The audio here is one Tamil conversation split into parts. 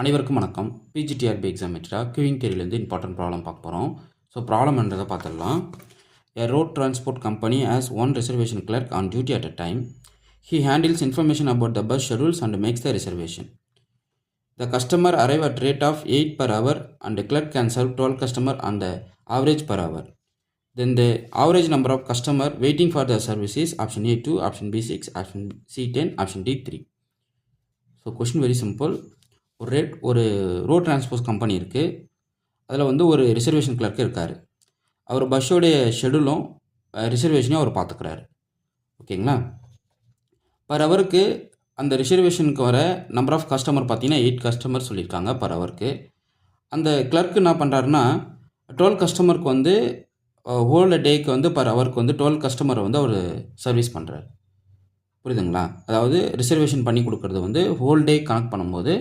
அனைவருக்கும் வணக்கம். பிஜிடிஆர்பி எக்ஸாம் மெட்ரா கியூயிங் தேரியிலேருந்து இம்பார்ட்டன்ட் ப்ராப்ளம் பார்க்க போகிறோம். ஸோ ப்ராப்ளம்ன்றதை பார்த்துடலாம். A road transport company has one reservation clerk on duty at a time. He handles information about the bus schedules and makes the reservation. The customer arrive at rate of 8 per hour and the clerk can serve 12 customer on the average per hour. Then the average number of customer waiting for the service is option A 2, option B 6, option C 10, option D 3. So question very simple. ஒரு ரோட் டிரான்ஸ்போர்ட் கம்பெனி இருக்குது. அதில் வந்து ஒரு ரிசர்வேஷன் கிளர்க் இருக்கார். அவர் பஸ்ஸோடைய ஷெடியூலும் ரிசர்வேஷனையும் அவர் பார்த்துக்கிறாரு. ஓகேங்களா? பர் ஹவருக்கு அந்த ரிசர்வேஷனுக்கு வர நம்பர் ஆஃப் கஸ்டமர் பார்த்தீங்கன்னா 8 கஸ்டமர் சொல்லியிருக்காங்க பர் ஹவருக்கு. அந்த கிளர்க் என்ன பண்ணுறாருன்னா 12 கஸ்டமருக்கு வந்து ஹோல் டேக்கு வந்து பர் ஹவருக்கு வந்து 12 கஸ்டமரை வந்து அவர் சர்வீஸ் பண்ணுறாரு. புரியுதுங்களா? அதாவது ரிசர்வேஷன் பண்ணி கொடுக்குறது வந்து ஹோல் டே கனெக்ட் பண்ணும்போது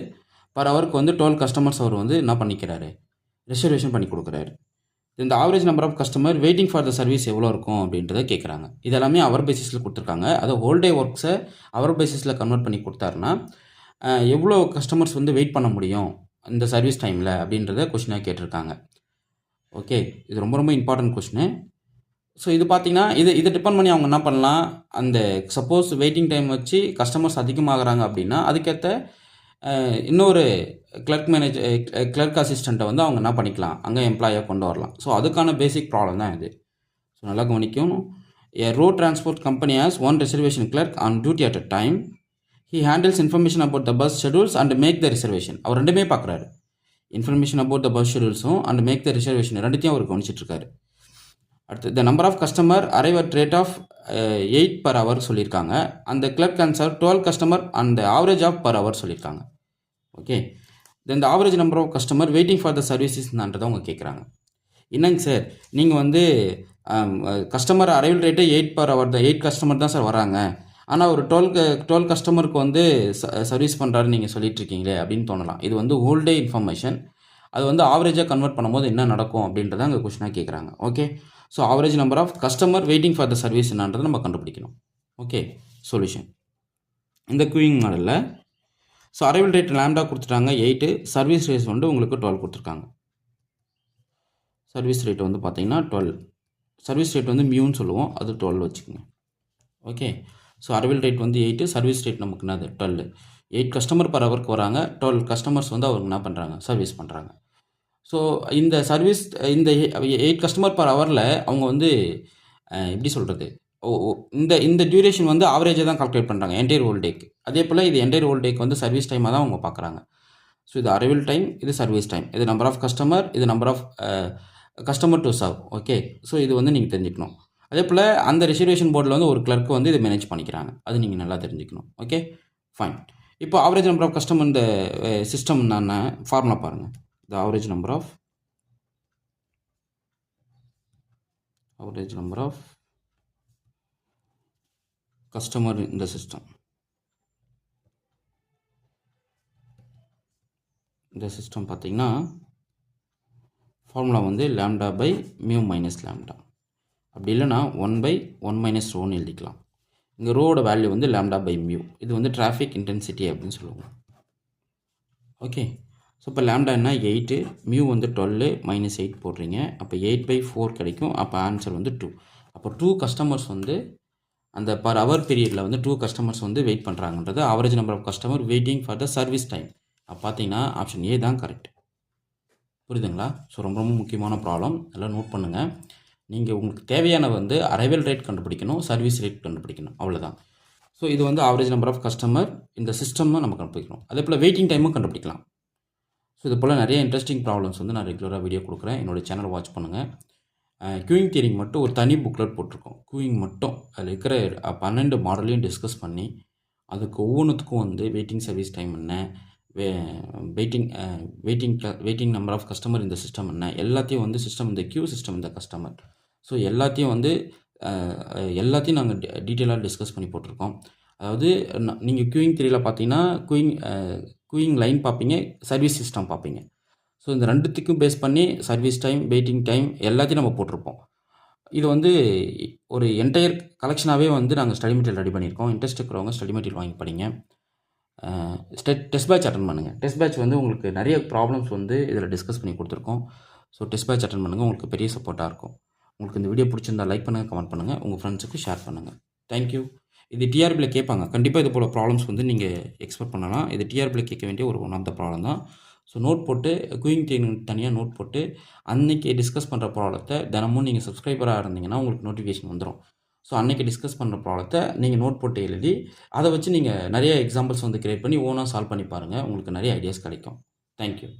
பர் ஹவருக்கு வந்து 12 கஸ்டமர்ஸ் அவர் வந்து என்ன பண்ணிக்கிறாரு, ரிசர்வேஷன் பண்ணி கொடுக்குறாரு. இந்த average number of customer waiting for the service எவ்வளோ இருக்கும் அப்படின்றத கேட்குறாங்க. இதெல்லாமே அவர் பேசிஸில் கொடுத்துருக்காங்க. அதை ஹோல் டே ஒர்க்ஸை அவர் பேசிஸில் கன்வெர்ட் பண்ணி கொடுத்தாருன்னா எவ்வளோ கஸ்டமர்ஸ் வந்து வெயிட் பண்ண முடியும் இந்த சர்வீஸ் டைமில் அப்படின்றத கொஷினாக கேட்டிருக்காங்க. ஓகே, இது ரொம்ப ரொம்ப இம்பார்ட்டன்ட் கொஷினு. ஸோ இது பார்த்தீங்கன்னா இதை டிபெண்ட் பண்ணி அவங்க என்ன பண்ணலாம், அந்த சப்போஸ் வெயிட்டிங் டைம் வச்சு கஸ்டமர்ஸ் அதிகமாகறாங்க அப்படின்னா அதுக்கேற்ற இன்னொரு கிளர்க் அசிஸ்டண்ட்டை வந்து அவங்க என்ன பண்ணிக்கலாம், அங்கே எம்ப்ளாயாக கொண்டு வரலாம். ஸோ அதுக்கான பேசிக் ப்ராப்ளம் தான் இது. ஸோ நல்லா கவனிக்கணும். A road transport company has one reservation clerk on duty at a time. He handles information about the bus schedules and make the reservation. அவர் ரெண்டுமே பார்க்குறாரு. இன்ஃபர்மேஷன் அபவுட் த பஸ் ஷெடியூல்ஸும் அண்ட் மேக் த ரிசர்வேஷன் ரெண்டுத்தையும் அவர் கவனிச்சிட்ருக்காரு. அடுத்து the number of customer arrive at rate of 8 per hour சொல்லியிருக்காங்க. அந்த கிளர்க் கேன் சர்வ் 12 கஸ்டமர் அந்த ஆவரேஜ் ஆஃப் per hour சொல்லியிருக்காங்க. Okay, then the average number of customer waiting for the சர்வீசஸ்ன்றதை அவங்க கேட்குறாங்க. என்னங்க சார், நீங்கள் வந்து கஸ்டமர் அரைவல் ரேட்டே 8 per hour தான், 8 கஸ்டமர் தான் சார் வராங்க, ஆனால் ஒரு 12 கஸ்டமருக்கு வந்து சர்வீஸ் பண்ணுறாருன்னு நீங்கள் சொல்லிட்டு இருக்கீங்களே அப்படின்னு தோணலாம். இது வந்து ஹோல் டே இன்ஃபர்மேஷன். அது வந்து ஆவரேஜாக கன்வெர்ட் பண்ணும்போது என்ன நடக்கும் அப்படின்றத அங்கே கொஷினாக கேட்குறாங்க. Okay, so average number of customer waiting for the service என்னன்றதை நம்ம கண்டுபிடிக்கணும். ஓகே, சொல்யூஷன் இந்த குயிங் மாடலில் ஸோ அரைவல் ரேட் லேம்டா கொடுத்துட்டாங்க 8, சர்வீஸ் ரேட் வந்து உங்களுக்கு 12 கொடுத்துருக்காங்க. சர்வீஸ் ரேட் வந்து பார்த்தீங்கன்னா 12, சர்வீஸ் ரேட் வந்து மியூன்னு சொல்லுவோம், அது 12 வச்சுக்கோங்க. ஓகே, ஸோ அரைவல் ரேட் வந்து 8, சர்வீஸ் ரேட் நமக்கு என்னது 12. 8 கஸ்டமர் பர் ஹவருக்கு வராங்க, 12 கஸ்டமர்ஸ் வந்து அவருக்கு என்ன பண்ணுறாங்க, சர்வீஸ் பண்ணுறாங்க. ஸோ இந்த சர்வீஸ் இந்த 8 கஸ்டமர் பர் ஹவரில் அவங்க வந்து எப்படி சொல்கிறது, இந்த டியூரேஷன் வந்து ஆவரேஜாக தான் கால்குலேட் பண்ணுறாங்க என்டையர் ஹோல் டேக்கு. அதே போல் இது என்டையர் ஹோல் டேக்கு வந்து சர்வீஸ் டைமாக தான் அவங்க பார்க்குறாங்க. ஸோ இது அரைவல் டைம், இது சர்வீஸ் டைம், இது நம்பர் ஆஃப் கஸ்டமர், இது number of customer to serve. Okay, so இது வந்து நீங்கள் தெரிஞ்சுக்கணும். அதே போல் அந்த ரிசர்வேஷன் போர்டில் வந்து ஒரு கிளர்க்கு வந்து இதை மேனேஜ் பண்ணிக்கிறாங்க, அது நீங்கள் நல்லா தெரிஞ்சுக்கணும். Okay, fine. இப்போ ஆவரேஜ் நம்பர் ஆஃப் கஸ்டமர் இந்த சிஸ்டம் என்ன ஃபார்முலா பாருங்கள். The average number of customer in the system. இந்த சிஸ்டம் பார்த்தீங்கன்னா ஃபார்முலா வந்து lambda by mu minus lambda, அப்படி இல்லைனா 1/1 மைனஸ் ரோன்னு எழுதிக்கலாம். இங்கே ரோவோட வேல்யூ வந்து லேம்டா பை மியூ, இது வந்து டிராஃபிக் இன்டென்சிட்டி அப்படின்னு சொல்லுவோம். ஓகே, ஸோ இப்போ லேம்டா என்ன 8, மியூ வந்து 12 மைனஸ் 8 போடுறீங்க, அப்போ 8/4 கிடைக்கும். அப்போ ஆன்சர் வந்து 2. அப்போ 2 கஸ்டமர்ஸ் வந்து அந்த பர் ஹவர் பீரியடில் வந்து 2 கஸ்டமர்ஸ் வந்து வெயிட் பண்ணுறாங்கன்றது average number of customer waiting for the service time. அப்போ பார்த்தீங்கன்னா ஆப்ஷன் ஏ தான் கரெக்ட். புரியுதுங்களா? ஸோ ரொம்ப ரொம்ப முக்கியமான ப்ராப்ளம், எல்லாம் நோட் பண்ணுங்கள். நீங்கள் உங்களுக்கு தேவையான வந்து அரைவல் ரேட் கண்டுபிடிக்கணும், சர்வீஸ் ரேட் கண்டுபிடிக்கணும், அவ்வளோதான். ஸோ இது வந்து ஆவரேஜ் நம்பர் ஆஃப் கஸ்டமர் இந்த சிஸ்டம்னு நம்ம கண்டுபிடிக்கணும். அதே போல் வெயிட்டிங் டைமும் கண்டுபிடிக்கலாம். ஸோ இது போல் நிறைய இன்ட்ரெஸ்டிங் ப்ராப்ளம்ஸ் வந்து நான் ரெகுலராக வீடியோ கொடுக்குறேன். என்னோடய சேனலை வாட்ச் பண்ணுங்கள். க்யூயிங் தியரிங் மட்டும் ஒரு தனி புக்லெட் போட்டிருக்கோம். க்யூயிங் மட்டும் அதில் இருக்கிற 12 மாடலையும் டிஸ்கஸ் பண்ணி அதுக்கு ஒவ்வொன்றுத்துக்கும் வந்து வெயிட்டிங் சர்வீஸ் டைம் என்ன, வெயிட்டிங் நம்பர் ஆஃப் கஸ்டமர் இந்த சிஸ்டம் என்ன, எல்லாத்தையும் வந்து சிஸ்டம் இந்த க்யூ சிஸ்டம் இந்த கஸ்டமர், ஸோ எல்லாத்தையும் நாங்கள் டீட்டெயிலாக டிஸ்கஸ் பண்ணி போட்டிருக்கோம். அதாவது நீங்கள் க்யூயிங் தியரியில் பார்த்தீங்கன்னா க்யூயிங் லைன் பார்ப்பீங்க, சர்வீஸ் சிஸ்டம் பார்ப்பீங்க. ஸோ இந்த ரெண்டுத்துக்கும் பேஸ் பண்ணி சர்வீஸ் டைம், வெயிட்டிங் டைம் எல்லாத்தையும் நம்ம போட்டிருப்போம். இது வந்து ஒரு என்டையர் கலெக்ஷனாகவே வந்து நாங்கள் ஸ்டடி மெட்டீரியல் ரெடி பண்ணியிருக்கோம். இன்ட்ரெஸ்ட் இருக்கிறவங்க ஸ்டடி மெட்டீரியல் வாங்கி படிங்க. டெஸ்ட் பேட்ச் அட்டன் பண்ணுங்கள். டெஸ்ட் பேட்ச் வந்து உங்களுக்கு நிறைய ப்ராப்ளம்ஸ் வந்து இதில் டிஸ்கஸ் பண்ணி கொடுத்துருக்கோம். ஸோ டெஸ்ட் பேட்ச் அட்டன் பண்ணுங்கள், உங்களுக்கு பெரிய சப்போர்ட்டாக இருக்கும். உங்களுக்கு இந்த வீடியோ பிடிச்சிருந்தா லைக் பண்ணுங்கள், கமெண்ட் பண்ணுங்கள், உங்கள் ஃப்ரெண்ட்ஸுக்கு ஷேர் பண்ணுங்கள். தேங்க்யூ. இது டிஆர்பியில் கேட்பாங்க. கண்டிப்பாக இது போல் ப்ராப்ளம்ஸ் வந்து நீங்கள் எக்ஸ்பெக்ட் பண்ணலாம். இது டிஆர்பியில் கேட்க வேண்டிய ஒரு ஒன் ஆஃப் த ப்ராப்ளம் தான். ஸோ நோட் போட்டு குயிங் தனியாக நோட் போட்டு அன்றைக்கி டிஸ்கஸ் பண்ணுற ப்ராப்ளத்தை தினமும் நீங்கள் சப்ஸ்கிரைபராக இருந்தீங்கன்னா உங்களுக்கு நோட்டிஃபிகேஷன் வந்துடும். ஸோ அன்றைக்கி டிஸ்கஸ் பண்ணுற ப்ராப்ளத்தை நீங்கள் நோட் போட்டு எழுதி அதை வச்சு நீங்கள் நிறைய எக்ஸாம்பிள்ஸ் வந்து கிரியேட் பண்ணி ஓனாக சால்வ் பண்ணி பாருங்கள். உங்களுக்கு நிறைய ஐடியாஸ் கிடைக்கும். தேங்க்யூ.